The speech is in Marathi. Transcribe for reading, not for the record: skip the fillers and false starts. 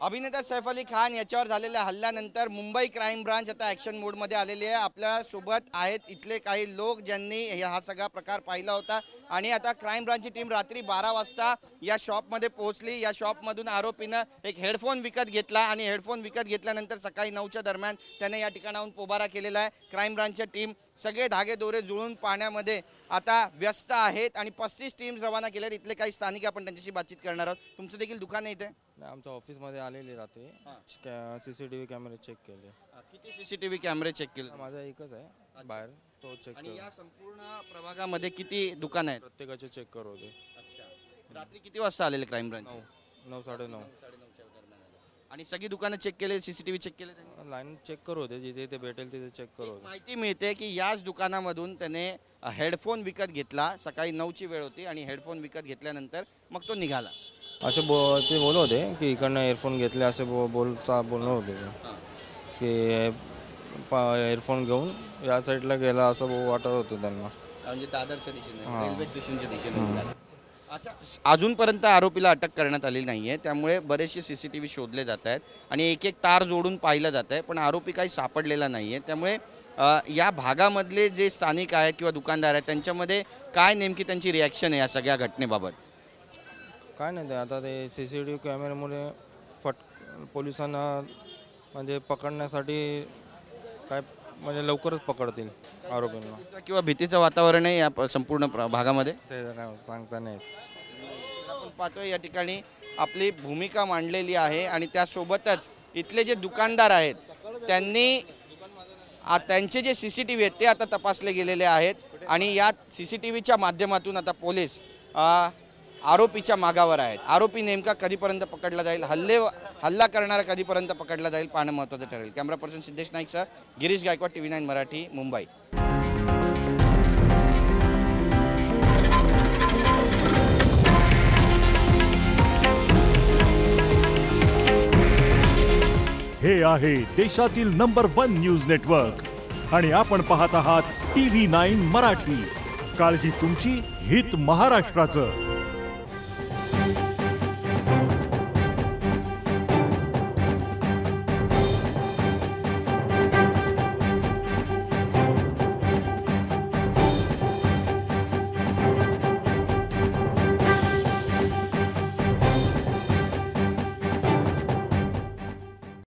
अभिनेता सैफ अली खान याच्यावर झालेल्या हल्ल्यानंतर मुंबई क्राईम ब्रांच आता ॲक्शन मोडमध्ये आलेली आहे। आपल्या सोबत आहेत इथले काही लोक ज्यांनी हा सगळा प्रकार पाहिला होता आणि आता क्राईम ब्रांचची टीम रात्री 12 वाजता या शॉपमध्ये पोहोचली। या शॉपमधून आरोपीनं एक हेडफोन विकत घेतला आणि हेडफोन विकत घेतल्यानंतर सकाळी 9च्या दरम्यान त्याने या ठिकाणाहून पोबारा केलेला आहे। क्राईम ब्रांचची टीम सगळे धागेदोरे जुळून पाहण्यामध्ये आता व्यस्त आहेत आणि 35 टीम्स रवाना केल्यात। इथले काही स्थानिक आपण त्यांच्याशी बातचीत करणार आहोत। तुमचं देखील दुकान आहे इथे? आमच्या ऑफिसमध्ये आलेली रात्री सीसीटीव्ही कॅमेरे चेक केले। किती सीसीटीव्ही कॅमेरे चेक केले? माझा एकच आहे बाहेर, तो चेक आणि या संपूर्ण प्रभागामध्ये किती दुकान आहेत? प्रत्येकाचे चेक करत होते। अच्छा, रात्री किती वाजता आलेले क्राईम ब्रांच? 9 साडेनऊ आणि सगळी दुकानं चेक केले, सीसीटीव्ही चेक केले? लाईन चेक करत होते, जिथे ते भेटेल तिथे चेक करत होते। माहिती मिळते की याच दुकानामधून त्याने हेडफोन विकत घेतला। सकाळी 9ची वेळ होती आणि हेडफोन विकत घेतल्यानंतर मग तो निघाला। असे ते बोलत होते की इकडनं एअरफोन घेतले, असे बोलणं होते की एअरफोन घेऊन या साईडला गेला असं वाटत होतं त्यांना, म्हणजे दादरच्या दिशेने, रेल्वे स्टेशनच्या दिशेने। अच्छा, अजूनपर्यंत आरोपीला अटक करण्यात आलेली नाही आहे, त्यामुळे बरेचसे सीसीटीव्ही शोधले जात आहेत आणि एक एक तार जोडून पाहिलं जात आहे, पण आरोपी काही सापडलेला नाही आहे। त्यामुळे या भागामधले जे स्थानिक आहेत किंवा दुकानदार आहेत त्यांच्यामध्ये काय नेमकी त्यांची रिॲक्शन आहे या सगळ्या घटनेबाबत? काय नाही, ते आता ते सीसीटीव्ही कॅमेऱ्यामुळे पोलिसांना म्हणजे पकडण्यासाठी काय म्हणजे लवकरच पकडतील आरोपींना, किंवा भीतीचं वातावरण आहे या संपूर्ण भागामध्ये? ते काय सांगता नाही। आपण पाहतोय या ठिकाणी आपली भूमिका मांडलेली आहे आणि त्यासोबतच इथले जे दुकानदार आहेत त्यांचे जे सीसीटीव्ही आहेत ते आता तपासले गेलेले आहेत आणि या सीसीटीव्हीच्या माध्यमातून आता पोलीस आरोपीच्या मागावर आहेत। आरोपी नेमका कधीपर्यंत पकडला जाईल, हल्ला करणारा कधीपर्यंत पकडला जाईल पाहणं महत्त्वाचं ठरेल। Camera person Siddhesh Naik sir, Girish Gaikwad, TV9 Marathi, Mumbai. हे आहे देशातील नंबर 1 न्यूज नेटवर्क आणि आपण पाहत आहात TV9 मराठी। काळजी तुमची, हित महाराष्ट्राचं।